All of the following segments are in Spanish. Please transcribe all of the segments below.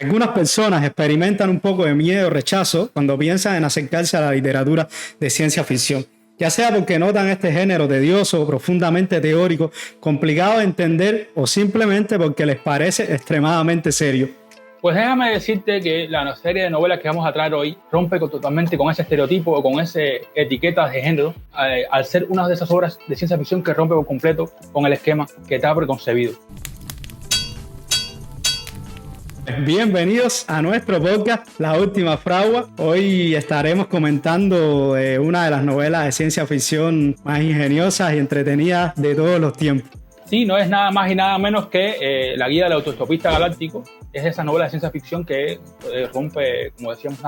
Algunas personas experimentan un poco de miedo o rechazo cuando piensan en acercarse a la literatura de ciencia ficción, ya sea porque notan este género tedioso, profundamente teórico, complicado de entender o simplemente porque les parece extremadamente serio. Pues déjame decirte que la serie de novelas que vamos a traer hoy rompe totalmente con ese estereotipo o con esa etiqueta de género, al ser una de esas obras de ciencia ficción que rompe por completo con el esquema que está preconcebido. Bienvenidos a nuestro podcast La Última Fragua. Hoy estaremos comentando una de las novelas de ciencia ficción más ingeniosas y entretenidas de todos los tiempos. Sí, no es nada más y nada menos que La Guía del Autoestopista Galáctico. Es esa novela de ciencia ficción que rompe, como decíamos,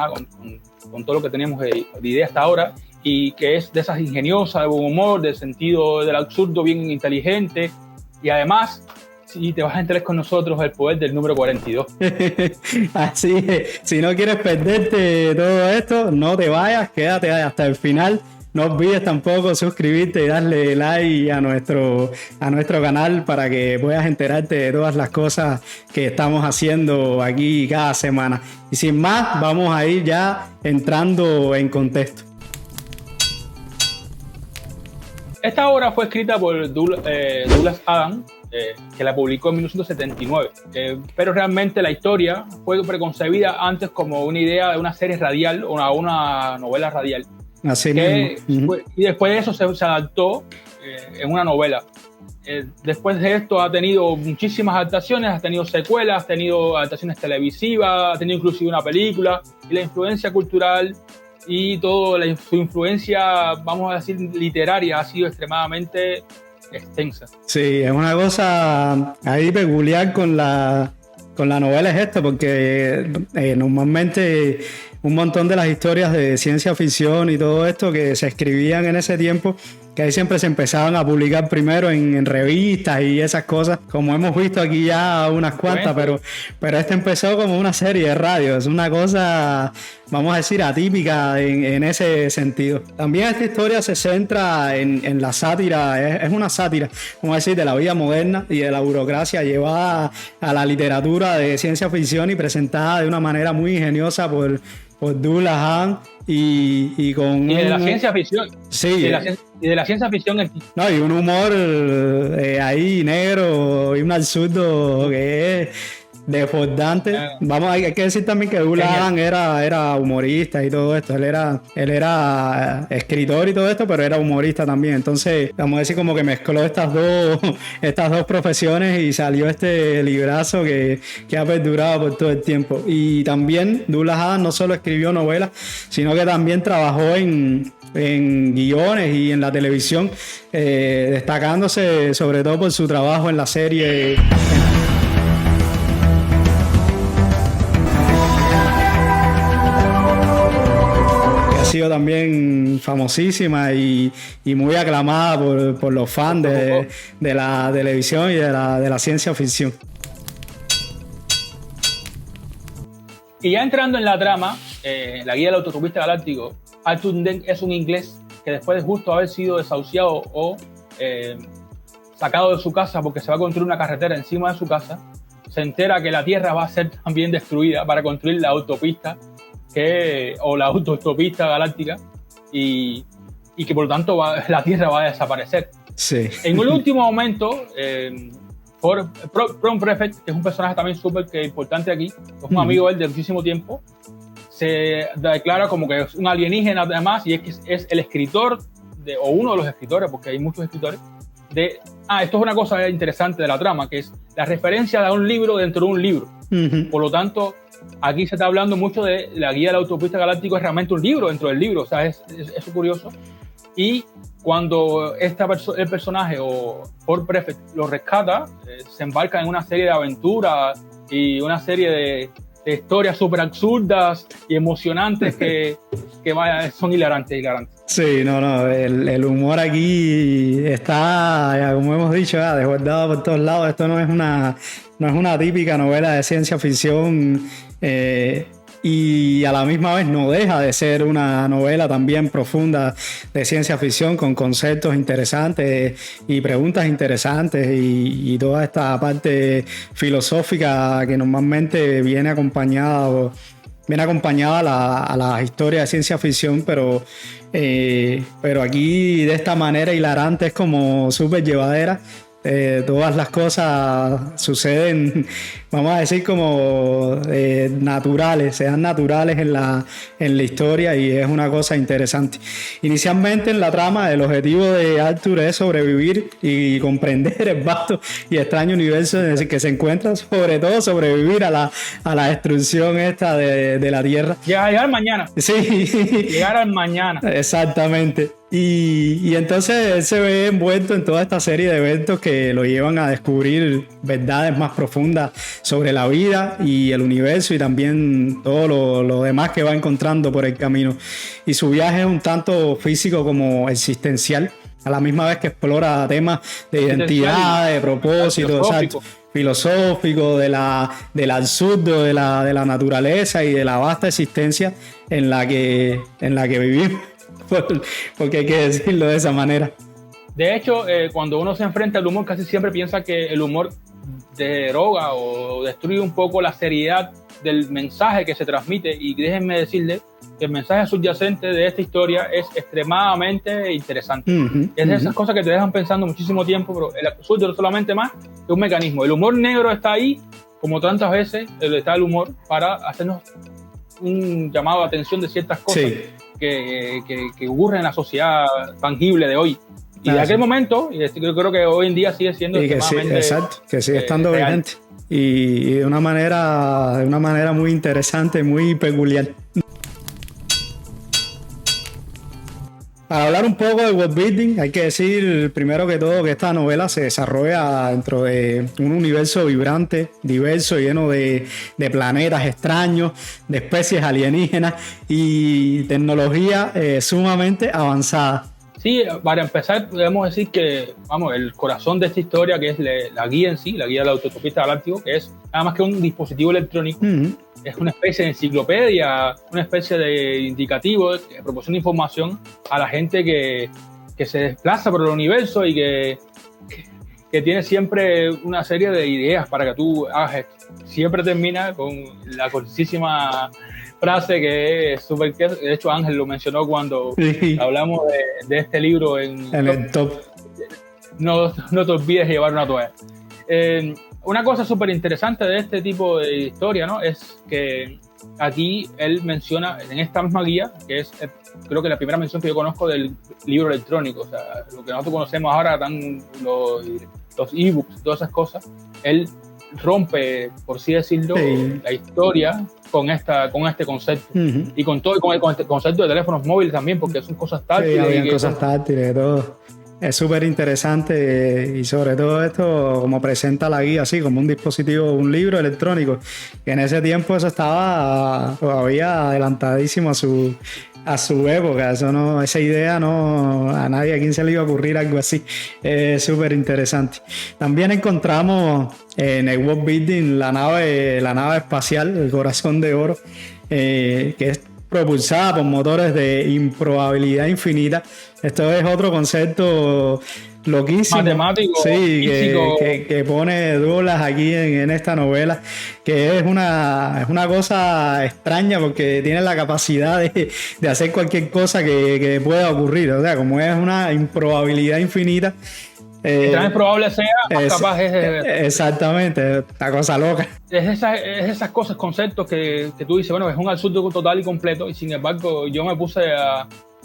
con todo lo que teníamos de idea hasta ahora, y que es de esas ingeniosas, de buen humor, del sentido del absurdo, bien inteligente, y además, si te vas a enterar con nosotros, el poder del número 42. Así es, si no quieres perderte todo esto, no te vayas, quédate hasta el final. No olvides tampoco suscribirte y darle like a nuestro canal para que puedas enterarte de todas las cosas que estamos haciendo aquí cada semana. Y sin más, vamos a ir ya entrando en contexto. Esta obra fue escrita por Douglas Adams, que la publicó en 1979, pero realmente la historia fue preconcebida antes como una idea de una serie radial o una novela radial. Así mismo. Y después de eso se adaptó en una novela. Después de esto ha tenido muchísimas adaptaciones, ha tenido secuelas, ha tenido adaptaciones televisivas, ha tenido inclusive una película, y la influencia cultural y toda su influencia, vamos a decir, literaria, ha sido extremadamente extensa. Sí, es una cosa ahí peculiar con la novela, es esto, porque normalmente un montón de las historias de ciencia ficción y todo esto que se escribían en ese tiempo, que ahí siempre se empezaban a publicar primero en revistas y esas cosas, como hemos visto aquí ya unas cuantas, pero este empezó como una serie de radio. Es una cosa, vamos a decir, atípica en ese sentido. También esta historia se centra en la sátira, es una sátira, vamos a decir, de la vida moderna y de la burocracia llevada a la literatura de ciencia ficción y presentada de una manera muy ingeniosa por Douglas Adams y con... Y de la ciencia ficción. Sí. Y de la ciencia ficción. No, y un humor ahí negro y un absurdo que es desbordante. Hay que decir también que Douglas Adams era humorista y todo esto. Él era escritor y todo esto, pero era humorista también. Entonces, vamos a decir como que mezcló estas dos profesiones y salió este librazo que ha perdurado por todo el tiempo. Y también Douglas Adams no solo escribió novelas, sino que también trabajó en guiones y en la televisión, destacándose sobre todo por su trabajo en la serie que ha sido también famosísima y muy aclamada por los fans de la televisión y de la ciencia ficción. Y ya entrando en la trama, La Guía del Autoestopista Galáctico, Arthur Dent es un inglés que después de justo haber sido desahuciado o sacado de su casa porque se va a construir una carretera encima de su casa, se entera que la Tierra va a ser también destruida para construir la autopista o la autoestopista galáctica y que por lo tanto la Tierra va a desaparecer. Sí. En el último momento, Prom Prefect, que es un personaje también súper importante aquí, es un amigo de él de muchísimo tiempo, se declara como que es un alienígena además, y es el escritor o uno de los escritores, porque hay muchos escritores esto es una cosa interesante de la trama, que es la referencia de un libro dentro de un libro. Por lo tanto, aquí se está hablando mucho de La Guía del Autoestopista Galáctico, es realmente un libro dentro del libro, o sea, es curioso. Y cuando el personaje o Ford Prefect lo rescata, se embarca en una serie de aventuras y una serie de historias súper absurdas y emocionantes que son hilarantes. Sí, el humor aquí está, como hemos dicho, desbordado por todos lados. Esto no es una típica novela de ciencia ficción y a la misma vez no deja de ser una novela también profunda de ciencia ficción con conceptos interesantes y preguntas interesantes y toda esta parte filosófica que normalmente viene acompañada a la historia de ciencia ficción, pero aquí de esta manera hilarante, es como súper llevadera. Todas las cosas suceden, vamos a decir, como naturales, sean naturales en la historia, y es una cosa interesante. Inicialmente en la trama el objetivo de Arthur es sobrevivir y comprender el vasto y extraño universo en el que se encuentra, sobre todo sobrevivir a la destrucción esta de la Tierra. Llegar mañana. Sí. Llegar al mañana. Exactamente. Y entonces él se ve envuelto en toda esta serie de eventos que lo llevan a descubrir verdades más profundas sobre la vida y el universo, y también todo lo demás que va encontrando por el camino. Y su viaje es un tanto físico como existencial, a la misma vez que explora temas de identidad, de propósito, filosófico, del absurdo de la naturaleza y de la vasta existencia en la que vivimos. Porque hay que decirlo de esa manera. De hecho, cuando uno se enfrenta al humor, casi siempre piensa que el humor deroga o destruye un poco la seriedad del mensaje que se transmite, y déjenme decirle que el mensaje subyacente de esta historia es extremadamente interesante. Es de esas cosas que te dejan pensando muchísimo tiempo, pero el absurdo no es solamente más que un mecanismo. El humor negro está ahí, como tantas veces está el humor, para hacernos un llamado de atención de ciertas cosas. Sí. Que ocurre en la sociedad tangible de hoy. Y de aquel momento, y yo creo que hoy en día sigue siendo extremadamente... Exacto, que sigue estando vigente. Y de una manera muy interesante, muy peculiar. Para hablar un poco de world building, hay que decir primero que todo que esta novela se desarrolla dentro de un universo vibrante, diverso, lleno de planetas extraños, de especies alienígenas y tecnología sumamente avanzada. Sí, para empezar podemos decir que el corazón de esta historia, que es la guía en sí, la guía de la autopista galáctico, que es nada más que un dispositivo electrónico. Es una especie de enciclopedia, una especie de indicativo que proporciona información a la gente que se desplaza por el universo y que tiene siempre una serie de ideas para que tú hagas esto. Siempre termina con la cortísima frase que es súper... De hecho, Ángel lo mencionó cuando hablamos de este libro en el top. No te olvides de llevar una toalla. Una cosa súper interesante de este tipo de historia, ¿no?, es que aquí él menciona en esta misma guía, que es creo que la primera mención que yo conozco del libro electrónico, o sea, lo que nosotros conocemos ahora, los ebooks, todas esas cosas. Él rompe, por así decirlo, la historia con este concepto. Y con el concepto de teléfonos móviles también, porque son cosas táctiles. Sí, había cosas táctiles, todo. Es súper interesante, y sobre todo esto, como presenta la guía, así como un dispositivo, un libro electrónico, que en ese tiempo eso estaba todavía adelantadísimo a su época. Esa idea a nadie aquí se le iba a ocurrir algo así. Es súper interesante. También encontramos en el world building la nave espacial, el Corazón de Oro, que es propulsada por motores de improbabilidad infinita. Esto es otro concepto loquísimo, matemático, sí, físico, que pone Douglas aquí en esta novela, que es una cosa extraña, porque tiene la capacidad de hacer cualquier cosa que pueda ocurrir. O sea, como es una improbabilidad infinita, tan probable sea, más capaz es de... Exactamente, esta cosa loca. Es esas cosas, conceptos que tú dices, bueno, es un absurdo total y completo, y sin embargo yo me puse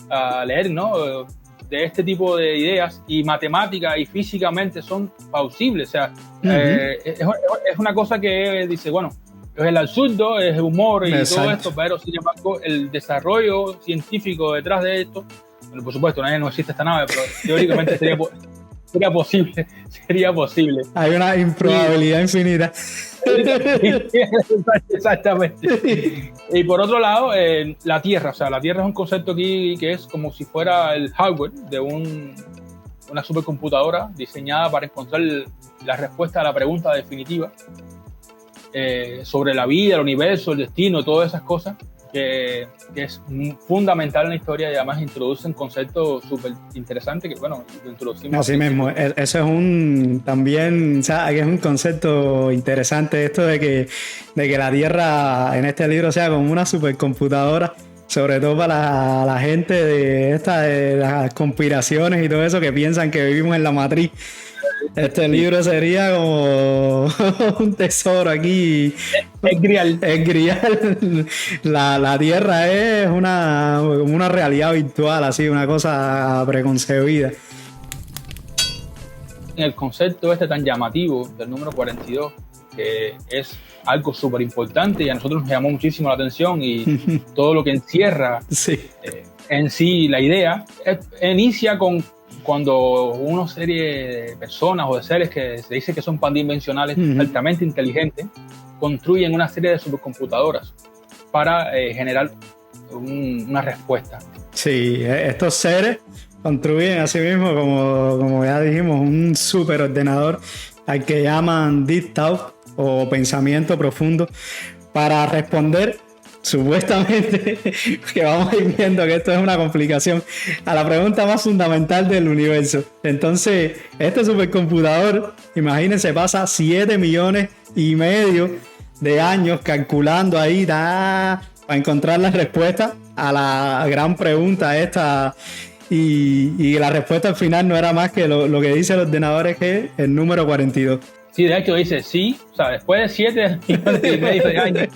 a leer, ¿no?, de este tipo de ideas, y matemática y físicamente son plausibles. O sea, es una cosa que dice, bueno, es el absurdo, es el humor y todo esto, pero sin embargo el desarrollo científico detrás de esto, bueno, por supuesto, no existe esta nave, pero teóricamente sería posible. Hay una improbabilidad infinita. Exactamente. Y por otro lado, la Tierra. O sea, la Tierra es un concepto aquí que es como si fuera el hardware de una supercomputadora diseñada para encontrar la respuesta a la pregunta definitiva. sobre la vida, el universo, el destino, todas esas cosas, que es fundamental en la historia y además introduce un concepto súper interesante que, bueno, lo introducimos. Así mismo, eso es también, o sea, que es un concepto interesante esto de que la Tierra en este libro sea como una supercomputadora, sobre todo para la gente de las conspiraciones y todo eso que piensan que vivimos en la matriz. Este libro sería como un tesoro aquí. Es grial. Es grial. La Tierra es como una realidad virtual, así, una cosa preconcebida. En el concepto tan llamativo del número 42, que es algo súper importante y a nosotros nos llamó muchísimo la atención y todo lo que encierra en sí la idea, inicia con cuando una serie de personas o de seres que se dice que son pandimensionales, altamente inteligentes, construyen una serie de supercomputadoras para generar una respuesta. Sí, estos seres construyen así mismo, como ya dijimos, un superordenador al que llaman Deep Thought o pensamiento profundo para responder supuestamente, que vamos a ir viendo que esto es una complicación, a la pregunta más fundamental del universo. Entonces, este supercomputador, imagínense, pasa 7,5 millones de años calculando ahí para encontrar la respuesta a la gran pregunta esta. Y la respuesta al final no era más que lo que dice el ordenador, es que el número 42. Sí, de hecho dice sí, o sea, después de 7 millones y medio de años,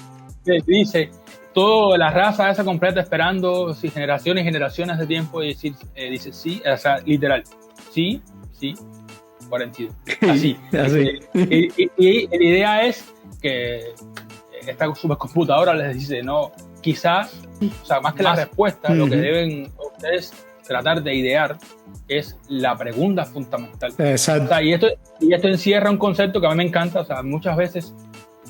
dice toda la raza esa completa esperando generaciones y generaciones de tiempo y dice sí, o sea, literal, sí, 42. Así. Y la idea es que esta supercomputadora les dice, no, quizás, o sea, más que la respuesta, lo que deben ustedes tratar de idear es la pregunta fundamental. Exacto. O sea, y esto encierra un concepto que a mí me encanta, o sea, muchas veces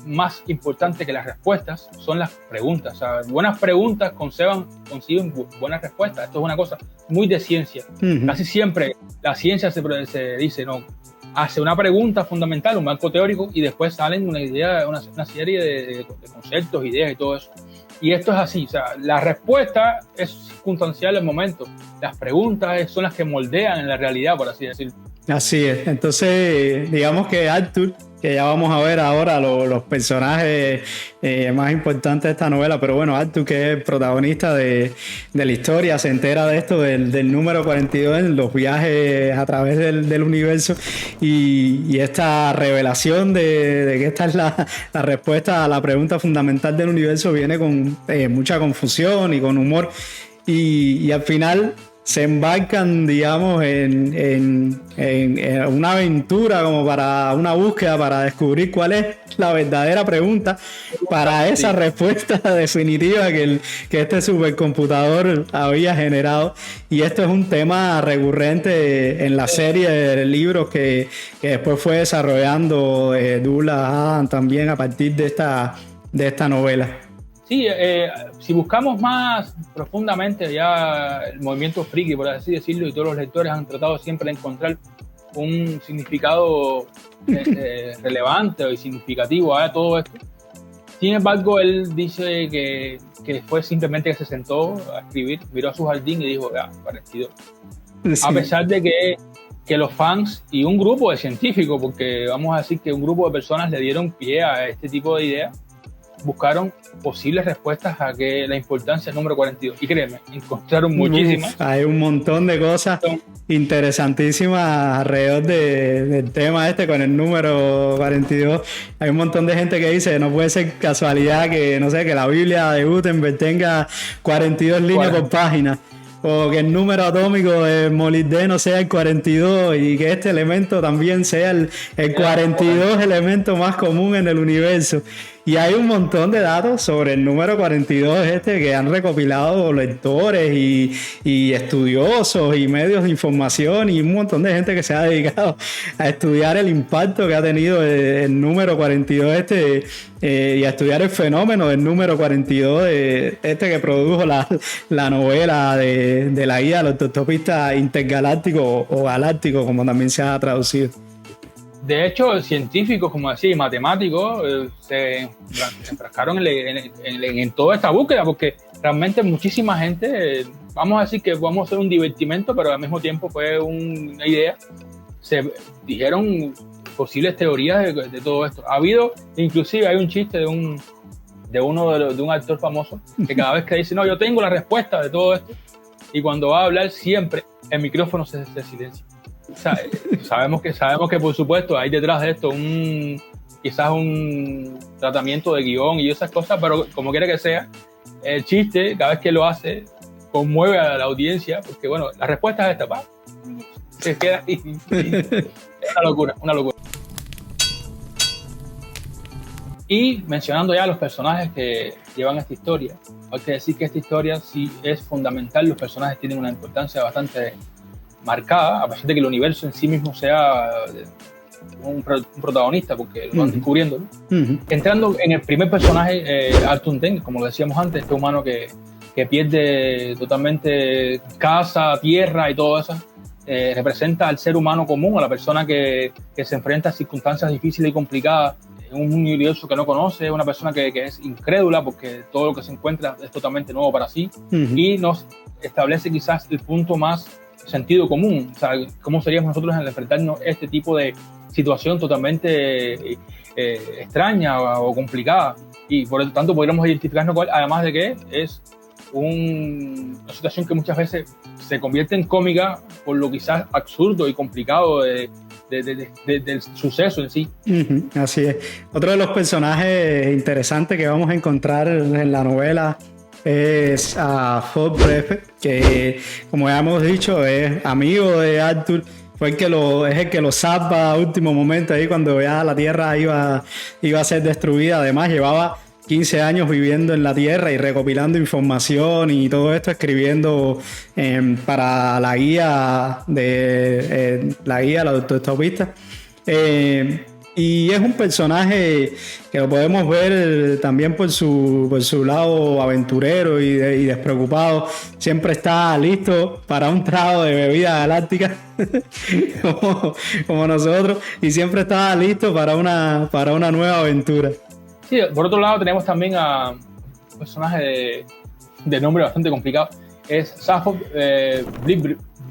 más importante que las respuestas son las preguntas. O sea, buenas preguntas consiguen buenas respuestas. Esto es una cosa muy de ciencia. Casi siempre la ciencia se dice, no, hace una pregunta fundamental, un marco teórico, y después salen una serie de conceptos, ideas y todo eso. Y esto es así, o sea, la respuesta es circunstancial al momento. Las preguntas son las que moldean en la realidad, por así decirlo. Así es. Entonces, digamos que Arthur, que ya vamos a ver ahora los personajes más importantes de esta novela, pero bueno, Arthur, que es el protagonista de la historia, se entera de esto del número 42 en los viajes a través del universo y esta revelación de que esta es la respuesta a la pregunta fundamental del universo viene con mucha confusión y con humor y al final se embarcan, digamos, en una aventura como para una búsqueda para descubrir cuál es la verdadera pregunta para esa respuesta definitiva que este supercomputador había generado. Y esto es un tema recurrente en la serie de libros que después fue desarrollando Douglas Adams también a partir de esta novela. Sí, si buscamos más profundamente ya el movimiento friki, por así decirlo, y todos los lectores han tratado siempre de encontrar un significado relevante y significativo a todo esto. Sin embargo, él dice que fue simplemente que se sentó a escribir, miró a su jardín y dijo, 42. Sí. A pesar de que los fans y un grupo de científicos, porque vamos a decir que un grupo de personas le dieron pie a este tipo de ideas, buscaron posibles respuestas a que la importancia del número 42. Y créeme, encontraron muchísimas. Hay un montón de cosas interesantísimas alrededor del tema con el número 42. Hay un montón de gente que dice que no puede ser casualidad que, no sé, que la Biblia de Gutenberg tenga 42 líneas por página. O que el número atómico de molibdeno sea el 42 y que este elemento también sea el 42 elemento más común en el universo. Y hay un montón de datos sobre el número 42 que han recopilado lectores y estudiosos y medios de información y un montón de gente que se ha dedicado a estudiar el impacto que ha tenido el número 42 y a estudiar el fenómeno del número 42 que produjo la novela de la guía de los autopistas intergalácticos o galácticos, como también se ha traducido. De hecho, científicos, como decía, y matemáticos se enfrascaron en toda esta búsqueda, porque realmente muchísima gente, vamos a decir que vamos a hacer un divertimento, pero al mismo tiempo fue una idea. Se dijeron posibles teorías de todo esto. Ha habido, inclusive hay un chiste de un actor famoso que cada vez que dice, no, yo tengo la respuesta de todo esto, y cuando va a hablar siempre el micrófono se silencia. O sea, sabemos que por supuesto hay detrás de esto quizás un tratamiento de guión y esas cosas, pero como quiera que sea, el chiste, cada vez que lo hace, conmueve a la audiencia, porque bueno, la respuesta es esta, pa, se queda ahí. Es una locura, una locura. Y mencionando ya los personajes que llevan esta historia, hay que decir que esta historia sí es fundamental, los personajes tienen una importancia bastante marcada, a pesar de que el universo en sí mismo sea un protagonista, porque lo van descubriendo, ¿no? Entrando en el primer personaje, Arthur Dent, como lo decíamos antes, este humano que pierde totalmente casa, tierra y todo eso, representa al ser humano común, a la persona que se enfrenta a circunstancias difíciles y complicadas en un universo que no conoce, una persona que es incrédula porque todo lo que se encuentra es totalmente nuevo para sí, y nos establece quizás el punto más sentido común, o sea, cómo seríamos nosotros en enfrentarnos a este tipo de situación totalmente extraña o complicada, y por lo tanto podríamos identificarnos con él, además de que es una situación que muchas veces se convierte en cómica por lo quizás absurdo y complicado del suceso en sí. Así es. Otro de los personajes interesantes que vamos a encontrar en la novela es a Ford Prefect, que como ya hemos dicho es amigo de Arthur, fue es el que lo salva a último momento ahí cuando ya la Tierra iba a ser destruida. Además llevaba 15 años viviendo en la Tierra y recopilando información y todo esto, escribiendo para la guía de la autoestopista. Y es un personaje que lo podemos ver también por su lado aventurero y despreocupado. Siempre está listo para un trago de bebida galáctica como nosotros, y siempre está listo para una nueva aventura. Sí, por otro lado tenemos también a un personaje de nombre bastante complicado. Es Sappho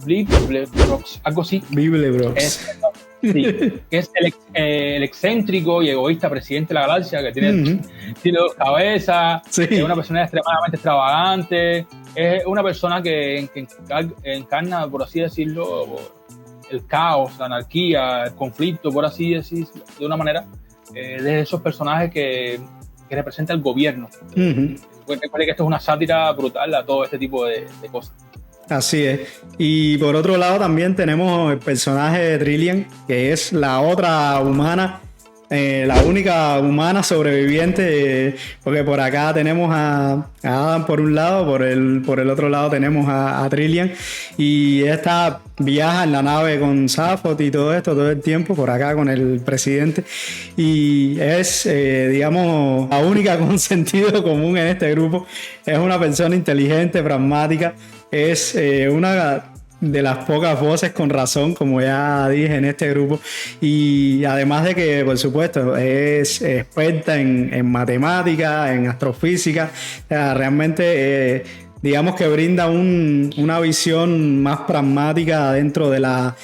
Blitzbrox, algo así. Blitzbrox. Sí, que es el excéntrico y egoísta presidente de la galaxia, que tiene dos cabezas, sí. Es una persona extremadamente extravagante, es una persona que encarna, por así decirlo, el caos, la anarquía, el conflicto, por así decirlo, de una manera, de esos personajes que representa el gobierno. Recuerden que esto es una sátira brutal a todo este tipo de cosas. Así es. Y por otro lado también tenemos el personaje de Trillian, que es la otra humana, la única humana sobreviviente, porque por acá tenemos a Adam por un lado, por el otro lado tenemos a Trillian, y esta viaja en la nave con Sappho y todo esto todo el tiempo, por acá con el presidente, y es, digamos, la única con sentido común en este grupo. Es una persona inteligente, pragmática, es una de las pocas voces con razón, como ya dije, en este grupo, y además de que, por supuesto, es experta en matemáticas, en astrofísica, o sea, realmente digamos que brinda una visión más pragmática dentro de la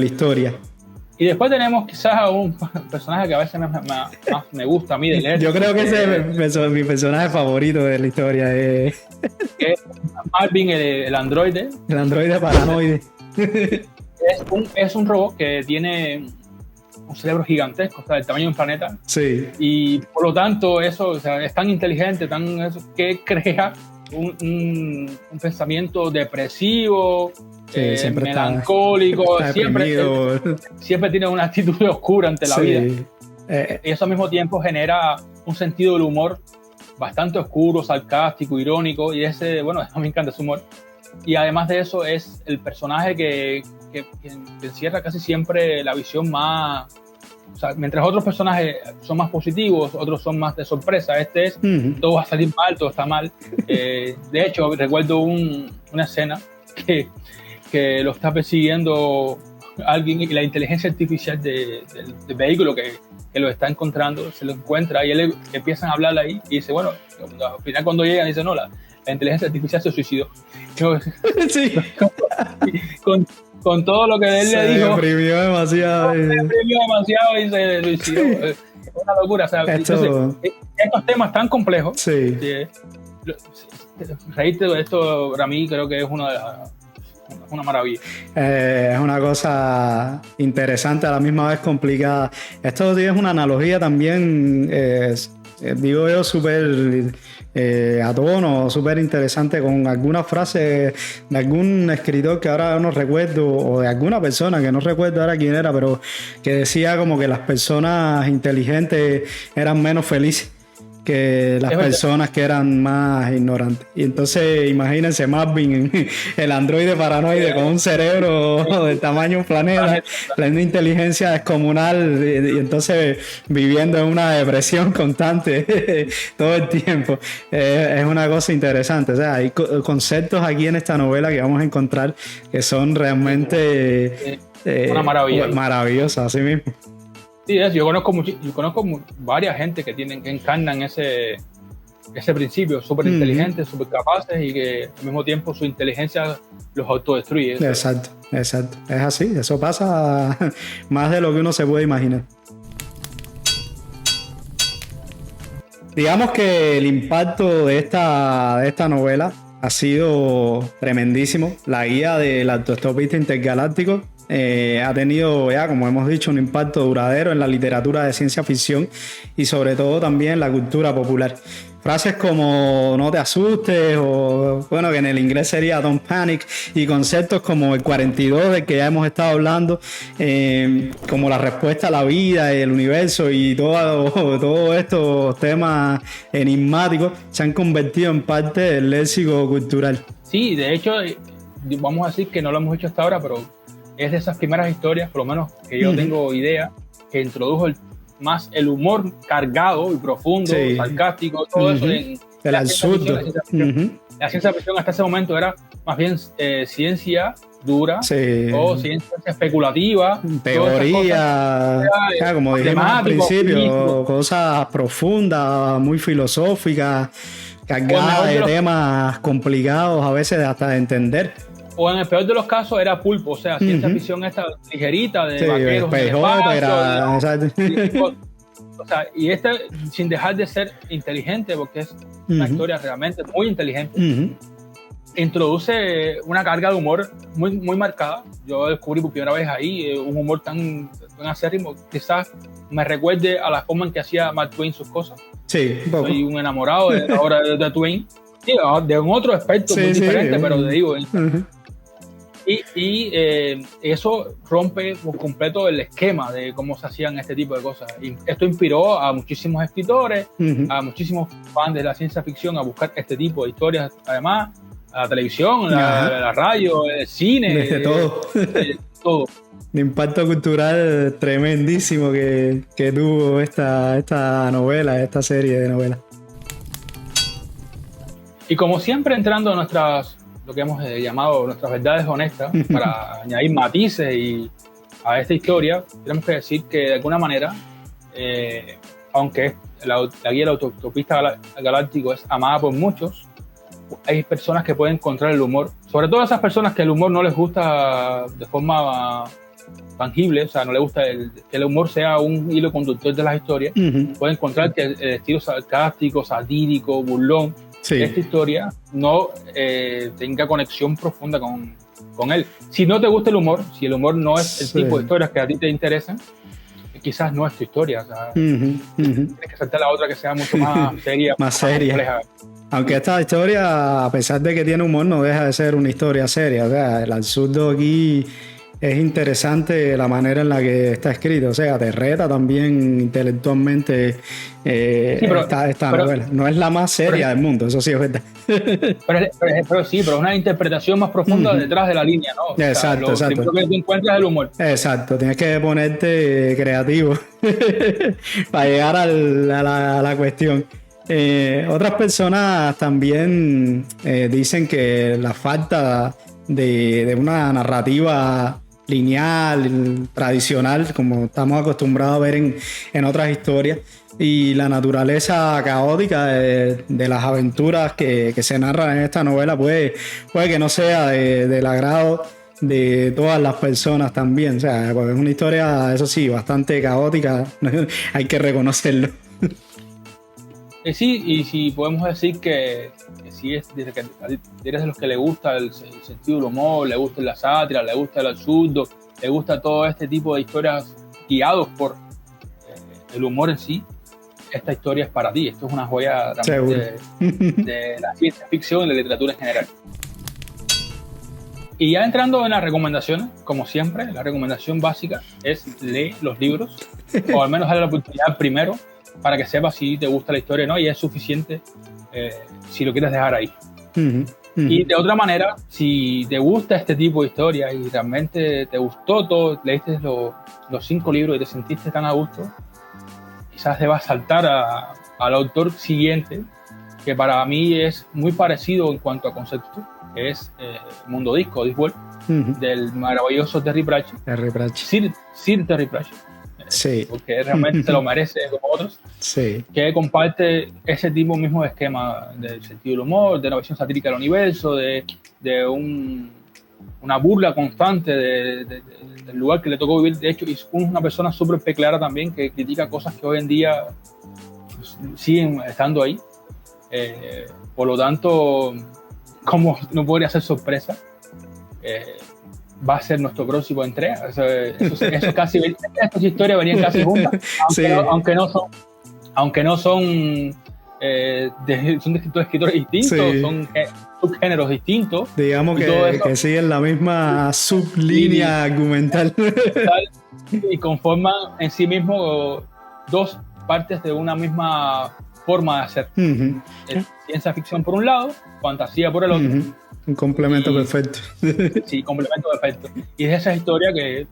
historia. Y después tenemos quizás a un personaje que a veces más me gusta a mí de leer. Yo creo que ese es mi personaje favorito de la historia. Que es Marvin, el androide. El androide paranoide. Es un robot que tiene un cerebro gigantesco, o sea, del tamaño de un planeta. Sí. Y por lo tanto, eso, o sea, es tan inteligente, que crea un pensamiento depresivo, sí, melancólico, siempre tiene una actitud oscura ante la vida. Y eso al mismo tiempo genera un sentido del humor bastante oscuro, sarcástico, irónico, y bueno, a mí me encanta ese humor. Y además de eso es el personaje que encierra casi siempre la visión más... O sea, mientras otros personajes son más positivos, otros son más de sorpresa, este es todo va a salir mal, todo está mal. De hecho, recuerdo una escena que lo está persiguiendo alguien y la inteligencia artificial del vehículo que lo está encontrando, se lo encuentra y él empiezan a hablar ahí y dice, bueno, al final cuando llegan dice, no, la inteligencia artificial se suicidó. Sí. Con todo lo que él le dijo. Se deprimió demasiado. Y se suicidó. Es una locura. O sea, entonces, estos temas tan complejos. Sí. Reírte de esto para mí creo que es una maravilla. Es una cosa interesante, a la misma vez complicada. Esto es una analogía también, digo yo, súper a tono, súper interesante, con algunas frases de algún escritor que ahora no recuerdo, o de alguna persona que no recuerdo ahora quién era, pero que decía como que las personas inteligentes eran menos felices que las personas que eran más ignorantes. Y entonces imagínense Marvin, el androide paranoide con un cerebro del tamaño de un planeta, una inteligencia descomunal, y entonces viviendo en una depresión constante todo el tiempo. Es una cosa interesante. O sea, hay conceptos aquí en esta novela que vamos a encontrar que son realmente una maravilla. Maravillosas, así mismo. Sí, yo conozco varias gente que encarnan ese principio, súper inteligentes, súper capaces y que al mismo tiempo su inteligencia los autodestruye. Exacto. Es así, eso pasa más de lo que uno se puede imaginar. Digamos que el impacto de esta novela ha sido tremendísimo. La guía del autoestopista intergaláctico ha tenido, ya como hemos dicho, un impacto duradero en la literatura de ciencia ficción y sobre todo también en la cultura popular. Frases como no te asustes, o bueno, que en el inglés sería don't panic, y conceptos como el 42 del que ya hemos estado hablando, como la respuesta a la vida y el universo y todos estos temas enigmáticos se han convertido en parte del léxico cultural. Sí, de hecho, vamos a decir que no lo hemos hecho hasta ahora, pero es de esas primeras historias, por lo menos que yo tengo idea, que introdujo más el humor cargado y profundo, sarcástico, todo eso en el absurdo. La ciencia ficción hasta ese momento era más bien ciencia dura o ciencia especulativa, teoría, como dijimos al principio, cosas profundas, muy filosóficas, cargadas de temas complicados a veces hasta de entender. O en el peor de los casos era pulpo, o sea, ciencia ficción esta ligerita de vaqueros en el espacio, o sea, y sin dejar de ser inteligente, porque es una historia realmente muy inteligente, introduce una carga de humor muy, muy marcada. Yo descubrí por primera vez ahí un humor tan acérrimo, quizás me recuerde a la forma en que hacía Mark Twain sus cosas. Sí, un poco. Soy un enamorado de la obra de Twain, de un otro aspecto muy diferente, pero te digo... Y eso rompe por completo el esquema de cómo se hacían este tipo de cosas. Y esto inspiró a muchísimos escritores, a muchísimos fans de la ciencia ficción a buscar este tipo de historias, además, a la televisión, la radio, el cine, todo. Un impacto cultural tremendísimo que tuvo esta novela, esta serie de novelas. Y como siempre, entrando a lo que hemos llamado nuestras verdades honestas, para añadir matices a esta historia, tenemos que decir que de alguna manera, aunque la guía del autoestopista galáctico es amada por muchos, hay personas que pueden encontrar el humor, sobre todo esas personas que el humor no les gusta de forma tangible, o sea, no les gusta que el humor sea un hilo conductor de las historias, pueden encontrar que el estilo sarcástico, satírico, burlón, esta historia no tenga conexión profunda con él. Si no te gusta el humor, si el humor no es el tipo de historias que a ti te interesan, quizás no es tu historia. O sea, tienes que saltar la otra que sea mucho más seria. Más seria. Aunque esta historia, a pesar de que tiene humor, no deja de ser una historia seria. O sea, el absurdo aquí es interesante la manera en la que está escrito. O sea, te reta también intelectualmente esta novela. No es la más seria del mundo, eso sí es verdad. Pero sí, pero es una interpretación más profunda detrás de la línea, ¿no? Exacto, o sea, lo primero que tú encuentras es el humor. Exacto, tienes que ponerte creativo para llegar a la cuestión. Otras personas también dicen que la falta de una narrativa lineal, tradicional, como estamos acostumbrados a ver en otras historias. Y la naturaleza caótica de las aventuras que se narran en esta novela puede que no sea del agrado de todas las personas también. O sea, pues es una historia, eso sí, bastante caótica, hay que reconocerlo. Sí, y si podemos decir que si eres de los que le gusta el sentido del humor, le gusta la sátira, le gusta el absurdo, le gusta todo este tipo de historias guiados por el humor en sí, esta historia es para ti. Esto es una joya realmente de la ciencia ficción y la literatura en general. Y ya entrando en las recomendaciones, como siempre, la recomendación básica es leer los libros, o al menos darle la oportunidad primero, para que sepas si te gusta la historia o no, y es suficiente si lo quieres dejar ahí. Y de otra manera, si te gusta este tipo de historia y realmente te gustó todo, leíste los 5 libros y te sentiste tan a gusto, quizás debas saltar al autor siguiente, que para mí es muy parecido en cuanto a concepto, que es Mundo Disco, Discworld, del maravilloso Terry Pratchett. Sir Terry Pratchett. Sí. Porque realmente se lo merece como otros. Sí. Que comparte ese tipo mismo de esquema del sentido del humor, de la visión satírica del universo, de una burla constante del lugar que le tocó vivir. De hecho, es una persona súper peculiar también, que critica cosas que hoy en día pues, siguen estando ahí. Por lo tanto, como no podría ser sorpresa, va a ser nuestro próximo entrega. Eso casi, estas historias venían casi juntas, aunque no son son de escritores distintos, son subgéneros distintos. Digamos que siguen la misma sublínea argumental. Y conforman en sí mismo dos partes de una misma forma de hacer. Ciencia ficción por un lado, fantasía por el otro. Un complemento perfecto. Sí, complemento perfecto. Y es esa historia que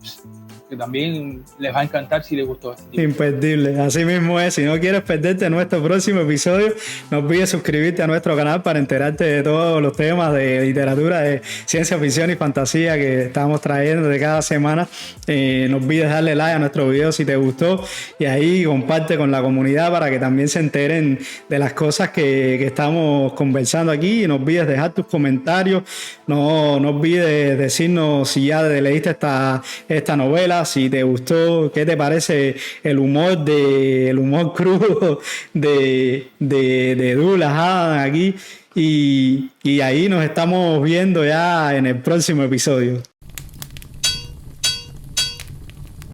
también les va a encantar si les gustó. Imperdible, así mismo es. Si no quieres perderte nuestro próximo episodio, no olvides suscribirte a nuestro canal para enterarte de todos los temas de literatura, de ciencia ficción y fantasía que estamos trayendo de cada semana. No olvides darle like a nuestro video si te gustó, y ahí comparte con la comunidad para que también se enteren de las cosas que estamos conversando aquí. Y no olvides dejar tus comentarios, no olvides decirnos si ya leíste esta novela, si te gustó, qué te parece el humor crudo de Douglas Adams aquí, y ahí nos estamos viendo ya en el próximo episodio.